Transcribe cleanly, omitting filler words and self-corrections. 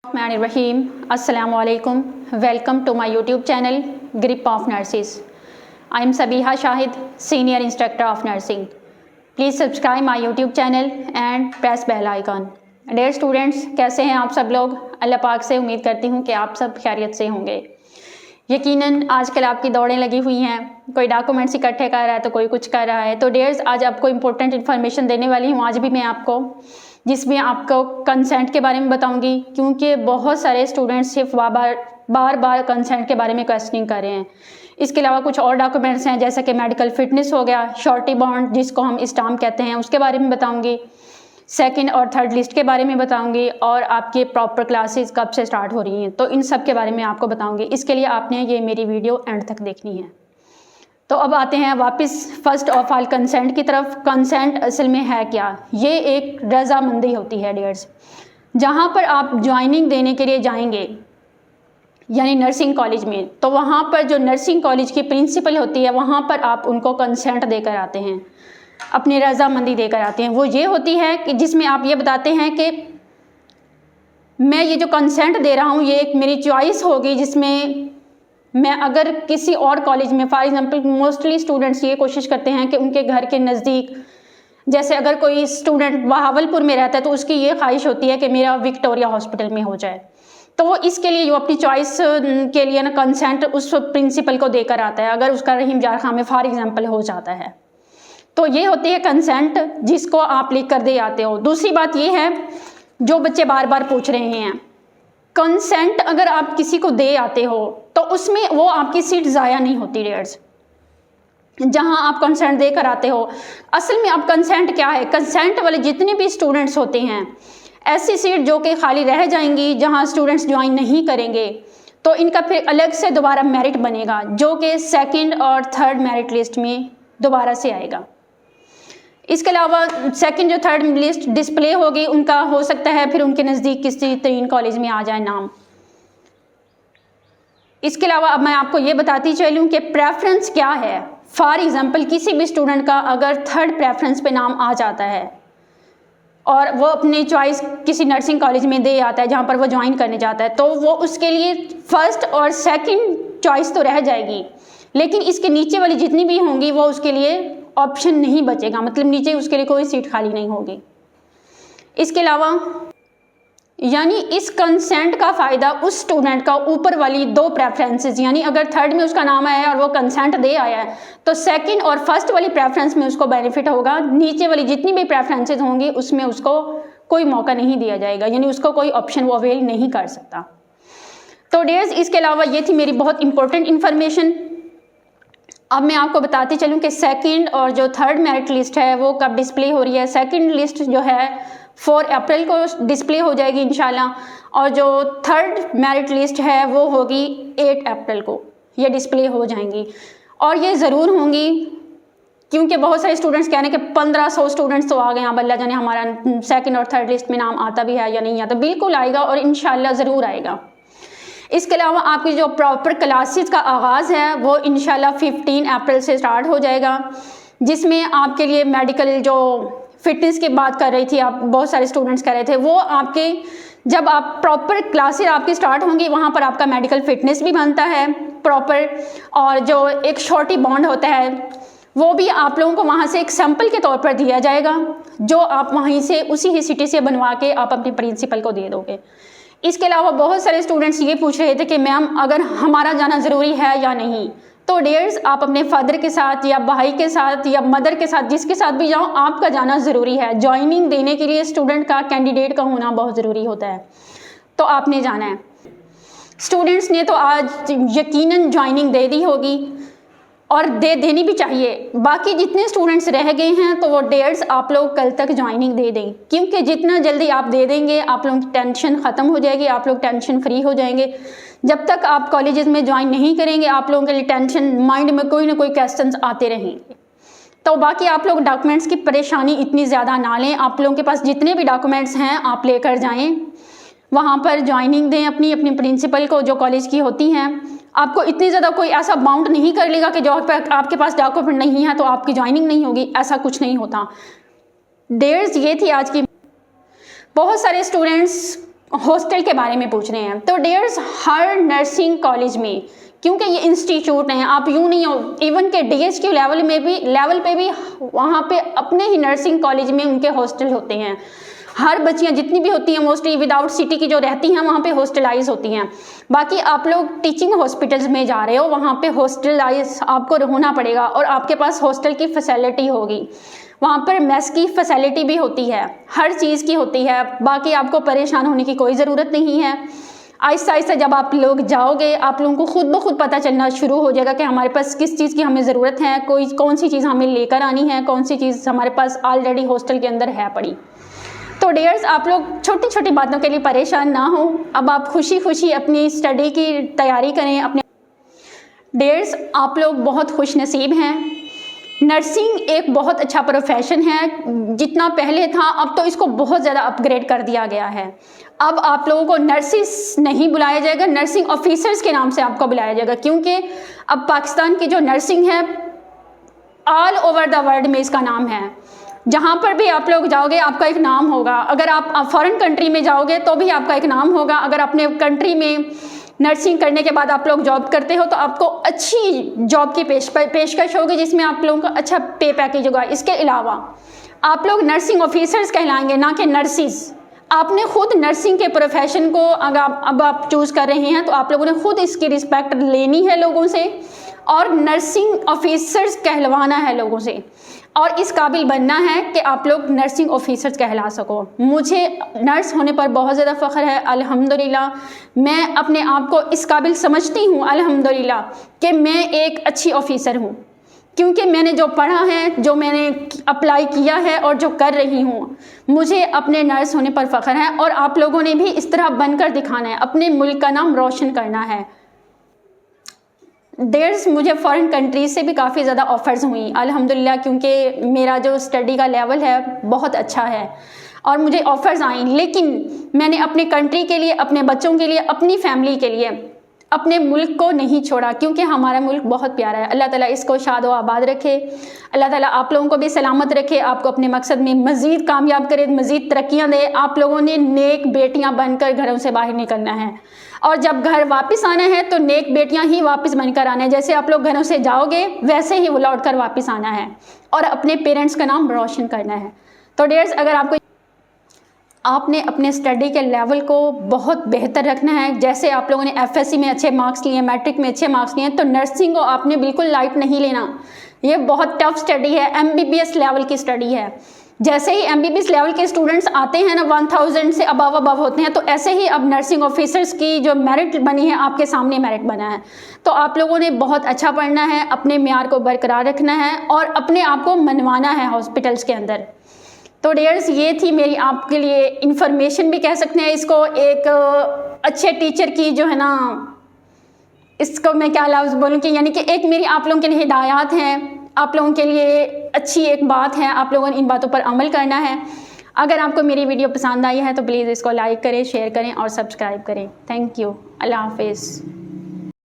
Bismillahirrahmanirrahim. Assalamu alaikum. Welcome to my YouTube channel Grip of Nurses. I am Sabiha Shahid, Senior Instructor of Nursing. Please subscribe my YouTube channel and press bell icon. Dear students, कैसे हैं आप सब लोग? अल्लाह पाक से उम्मीद करती हूँ कि आप सब खैरियत से होंगे। यकीनन आजकल आपकी दौड़ें लगी हुई हैं, कोई डॉक्यूमेंट्स इकट्ठे कर रहा है तो कोई कुछ कर रहा है। तो डियर्स, आज आपको इम्पोर्टेंट इन्फॉर्मेशन देने वाली हूँ आज भी मैं आपको, जिसमें आपको कंसेंट के बारे में बताऊंगी, क्योंकि बहुत सारे स्टूडेंट्स सिर्फ बार बार कंसेंट के बारे में क्वेश्चनिंग कर रहे हैं। इसके अलावा कुछ और डॉक्यूमेंट्स हैं जैसे कि मेडिकल फिटनेस हो गया, श्योरिटी बॉन्ड जिसको हम स्टाम्प कहते हैं, उसके बारे में बताऊंगी, सेकंड और थर्ड लिस्ट के बारे में बताऊंगी, और आपके प्रॉपर क्लासेस कब से स्टार्ट हो रही हैं तो इन सब के बारे में आपको बताऊंगी। इसके लिए आपने ये मेरी वीडियो एंड तक देखनी है। तो अब आते हैं वापस फर्स्ट ऑफ ऑल कंसेंट की तरफ। कंसेंट असल में है क्या? ये एक रजामंदी होती है डियर्स। जहाँ पर आप ज्वाइनिंग देने के लिए जाएंगे यानी नर्सिंग कॉलेज में, तो वहाँ पर जो नर्सिंग कॉलेज की प्रिंसिपल होती है वहाँ पर आप उनको कंसेंट देकर आते हैं, अपनी रजामंदी देकर आते हैं। वो ये होती है कि जिसमें आप ये बताते हैं कि मैं ये जो कंसेंट दे रहा हूँ ये एक मेरी चॉइस होगी, जिसमें मैं अगर किसी और कॉलेज में, फॉर एग्जांपल मोस्टली स्टूडेंट्स ये कोशिश करते हैं कि उनके घर के नज़दीक, जैसे अगर कोई स्टूडेंट बहावलपुर में रहता है तो उसकी ये ख्वाहिश होती है कि मेरा विक्टोरिया हॉस्पिटल में हो जाए, तो वो इसके लिए वो अपनी चॉइस के लिए ना कंसेंट उस प्रिंसिपल को देकर आता है अगर उसका रहीम जार खां में फॉर एग्जाम्पल हो जाता है। तो ये होती है कंसेंट जिसको आप लिख कर दे आते हो। दूसरी बात ये है, जो बच्चे बार बार पूछ रहे हैं, कंसेंट अगर आप किसी को दे आते हो तो उसमें वो आपकी सीट ज़ाया नहीं होती डियर्स। जहां आप कंसेंट देकर आते हो, असल में आप कंसेंट क्या है, कंसेंट वाले जितने भी स्टूडेंट्स होते हैं, ऐसी सीट जो कि खाली रह जाएंगी जहां स्टूडेंट्स ज्वाइन नहीं करेंगे, तो इनका फिर अलग से दोबारा मेरिट बनेगा जो कि सेकंड और थर्ड मेरिट लिस्ट में दोबारा से आएगा। इसके अलावा सेकंड जो थर्ड लिस्ट डिस्प्ले होगी उनका हो सकता है फिर उनके नज़दीक किसी 3 कॉलेज में आ जाए नाम। इसके अलावा अब मैं आपको ये बताती चलूँ कि प्रेफरेंस क्या है। फॉर एग्जांपल किसी भी स्टूडेंट का अगर थर्ड प्रेफरेंस पे नाम आ जाता है और वो अपनी चॉइस किसी नर्सिंग कॉलेज में दे आता है जहाँ पर वो ज्वाइन करने जाता है, तो वो उसके लिए फर्स्ट और सेकंड चॉइस तो रह जाएगी, लेकिन इसके नीचे वाली जितनी भी होंगी वो उसके लिए ऑप्शन नहीं बचेगा, मतलब नीचे उसके लिए कोई सीट खाली नहीं होगी। इसके अलावा यानी इस कंसेंट का फ़ायदा उस स्टूडेंट का ऊपर वाली 2 प्रेफरेंसेस, यानी अगर थर्ड में उसका नाम आया है और वो कंसेंट दे आया है तो सेकंड और फर्स्ट वाली प्रेफरेंस में उसको बेनिफिट होगा, नीचे वाली जितनी भी प्रेफरेंसेस होंगी उसमें उसको कोई मौका नहीं दिया जाएगा, यानी उसको कोई ऑप्शन वो अवेल नहीं कर सकता। तो डियर्स, इसके अलावा ये थी मेरी बहुत इंपॉर्टेंट इन्फॉर्मेशन। अब मैं आपको बताती चलूँ कि सेकंड और जो थर्ड मेरिट लिस्ट है वो कब डिस्प्ले हो रही है। सेकंड लिस्ट जो है 4 अप्रैल को डिस्प्ले हो जाएगी इंशाल्लाह, और जो थर्ड मेरिट लिस्ट है वो होगी 8 अप्रैल को, ये डिस्प्ले हो जाएंगी। और ये ज़रूर होंगी क्योंकि बहुत सारे स्टूडेंट्स कह रहे हैं कि 1500 स्टूडेंट्स तो आ गए, अब अल्लाह जाने हमारा सेकंड और थर्ड लिस्ट में नाम आता भी है या नहीं आता। बिल्कुल आएगा और इंशाल्लाह ज़रूर आएगा। इसके अलावा आपकी जो प्रॉपर क्लासेस का आगाज़ है वो इंशाल्लाह 15 अप्रैल से स्टार्ट हो जाएगा, जिसमें आपके लिए मेडिकल जो फिटनेस की बात कर रही थी, आप बहुत सारे स्टूडेंट्स कर रहे थे, वो आपके जब आप प्रॉपर क्लासेस आपकी स्टार्ट होंगी वहाँ पर आपका मेडिकल फिटनेस भी बनता है प्रॉपर, और जो एक श्योरिटी बॉन्ड होता है वो भी आप लोगों को वहाँ से एक सैंपल के तौर पर दिया जाएगा, जो आप वहीं से उसी ही सिटी से बनवा के आप अपने प्रिंसिपल को दे दोगे। इसके अलावा बहुत सारे स्टूडेंट्स ये पूछ रहे थे कि मैम अगर हमारा जाना ज़रूरी है या नहीं, तो डियर्स आप अपने फादर के साथ या भाई के साथ या मदर के साथ जिसके साथ भी जाओ, आपका जाना ज़रूरी है। ज्वाइनिंग देने के लिए स्टूडेंट का, कैंडिडेट का होना बहुत ज़रूरी होता है, तो आपने जाना है। स्टूडेंट्स ने तो आज यकीनन ज्वाइनिंग दे दी होगी और देनी भी चाहिए। बाकी जितने स्टूडेंट्स रह गए हैं तो वो डियर्स आप लोग कल तक ज्वाइनिंग दे दें, क्योंकि जितना जल्दी आप दे देंगे आप लोगों की टेंशन ख़त्म हो जाएगी, आप लोग टेंशन फ्री हो जाएंगे। जब तक आप कॉलेजेस में ज्वाइन नहीं करेंगे आप लोगों के लिए टेंशन, माइंड में कोई ना कोई क्वेश्चंस आते रहेंगे। तो बाकी आप लोग डॉक्यूमेंट्स की परेशानी इतनी ज़्यादा ना लें, आप लोगों के पास जितने भी डॉक्यूमेंट्स हैं आप लेकर जाएँ, वहाँ पर ज्वाइनिंग दें अपनी प्रिंसिपल को जो कॉलेज की होती हैं। आपको इतनी ज़्यादा कोई ऐसा बाउंड नहीं कर लेगा कि जो आपके पास डॉक्यूमेंट नहीं है तो आपकी ज्वाइनिंग नहीं होगी, ऐसा कुछ नहीं होता। डियर्स, ये थी आज की। बहुत सारे स्टूडेंट्स हॉस्टल के बारे में पूछ रहे हैं। तो डियर्स, हर नर्सिंग कॉलेज में, क्योंकि ये इंस्टीट्यूट हैं, आप यूँ नहीं हो, इवन के DSQ लेवल पे भी वहाँ पे अपने ही नर्सिंग कॉलेज में उनके हॉस्टल होते हैं। हर बच्चियाँ जितनी भी होती हैं मोस्टली विदाउट सिटी की जो रहती हैं वहाँ पे हॉस्टलाइज होती हैं। बाकी आप लोग टीचिंग हॉस्पिटल्स में जा रहे हो, वहाँ पे हॉस्टलाइज आपको होना पड़ेगा और आपके पास हॉस्टल की फैसिलिटी होगी। वहाँ पर मेस की फैसिलिटी भी होती है, हर चीज़ की होती है। बाकी आपको परेशान होने की कोई ज़रूरत नहीं है। आहिस्ता आहिस्ता जब आप लोग जाओगे, आप लोगों को खुद ब खुद पता चलना शुरू हो जाएगा कि हमारे पास किस चीज़ की हमें ज़रूरत है, कौन सी चीज़ हमें लेकर आनी है, कौन सी चीज़ हमारे पास ऑलरेडी हॉस्टल के अंदर है पड़ी। तो डियर्स, आप लोग छोटी छोटी बातों के लिए परेशान ना हो। अब आप खुशी खुशी अपनी स्टडी की तैयारी करें। अपने डियर्स, आप लोग बहुत खुश नसीब हैं। नर्सिंग एक बहुत अच्छा प्रोफेशन है। जितना पहले था अब तो इसको बहुत ज़्यादा अपग्रेड कर दिया गया है। अब आप लोगों को नर्सिस नहीं बुलाया जाएगा, नर्सिंग ऑफिसर्स के नाम से आपको बुलाया जाएगा, क्योंकि अब पाकिस्तान की जो नर्सिंग है ऑल ओवर द वर्ल्ड में इसका नाम है। जहाँ पर भी आप लोग जाओगे आपका एक नाम होगा। अगर आप फॉरेन कंट्री में जाओगे तो भी आपका एक नाम होगा। अगर अपने कंट्री में नर्सिंग करने के बाद आप लोग जॉब करते हो तो आपको अच्छी जॉब की पेशकश होगी, जिसमें आप लोगों का अच्छा पे पैकेज होगा। इसके अलावा आप लोग नर्सिंग ऑफिसर्स कहलाएंगे, ना कि नर्सिस। आपने खुद नर्सिंग के प्रोफेशन को अगर अब आप चूज़ कर रहे हैं तो आप लोगों ने खुद इसकी रिस्पेक्ट लेनी है लोगों से, और नर्सिंग ऑफिसर्स कहलवाना है लोगों से, और इस काबिल बनना है कि आप लोग नर्सिंग ऑफिसर्स कहला सको। मुझे नर्स होने पर बहुत ज़्यादा फ़ख्र है, अल्हम्दुलिल्लाह। मैं अपने आप को इस काबिल समझती हूँ अल्हम्दुलिल्लाह कि मैं एक अच्छी ऑफिसर हूँ, क्योंकि मैंने जो पढ़ा है, जो मैंने अप्लाई किया है और जो कर रही हूँ, मुझे अपने नर्स होने पर फ़ख्र है। और आप लोगों ने भी इस तरह बनकर दिखाना है, अपने मुल्क का नाम रोशन करना है। देयर्स, मुझे फॉरेन कंट्रीज से भी काफ़ी ज़्यादा ऑफ़र्स हुई अल्हम्दुलिल्लाह, क्योंकि मेरा जो स्टडी का लेवल है बहुत अच्छा है और मुझे ऑफ़र्स आई। लेकिन मैंने अपने कंट्री के लिए, अपने बच्चों के लिए, अपनी फैमिली के लिए अपने मुल्क को नहीं छोड़ा, क्योंकि हमारा मुल्क बहुत प्यारा है। अल्लाह ताला इसको शाद व आबाद रखे। अल्लाह ताला आप लोगों को भी सलामत रखे, आपको अपने मकसद में मज़ीद कामयाब करे, मज़ीद तरक्कियाँ दे। आप लोगों ने नेक बेटियाँ बनकर घरों से बाहर निकलना है, और जब घर वापस आना है तो नेक बेटियां ही वापस बनकर आना है। जैसे आप लोग घरों से जाओगे वैसे ही वो लौट कर वापस आना है और अपने पेरेंट्स का नाम रोशन करना है। तो डियर्स, अगर आपने अपने स्टडी के लेवल को बहुत बेहतर रखना है, जैसे आप लोगों ने FSC में अच्छे मार्क्स लिए, मैट्रिक में अच्छे मार्क्स लिए, तो नर्सिंग को आपने बिल्कुल लाइट नहीं लेना। ये बहुत टफ स्टडी है, MBBS लेवल की स्टडी है। जैसे ही MBBS लेवल के स्टूडेंट्स आते हैं ना, 1000 से अबव होते हैं, तो ऐसे ही अब नर्सिंग ऑफिसर्स की जो मेरिट बनी है, आपके सामने मेरिट बना है। तो आप लोगों ने बहुत अच्छा पढ़ना है, अपने म्यार को बरकरार रखना है और अपने आप को मनवाना है हॉस्पिटल्स के अंदर। तो डियर्स, ये थी मेरी आपके लिए इंफॉर्मेशन भी कह सकते हैं इसको। एक अच्छे टीचर की जो है ना, इसको मैं क्या लफ्ज़ बोलूँ कि यानी कि एक मेरी आप लोगों के लिए हिदायत हैं, आप लोगों के लिए अच्छी एक बात है। आप लोगों ने इन बातों पर अमल करना है। अगर आपको मेरी वीडियो पसंद आई है तो प्लीज़ इसको लाइक करें, शेयर करें और सब्सक्राइब करें। Thank you. अल्लाह हाफिज़।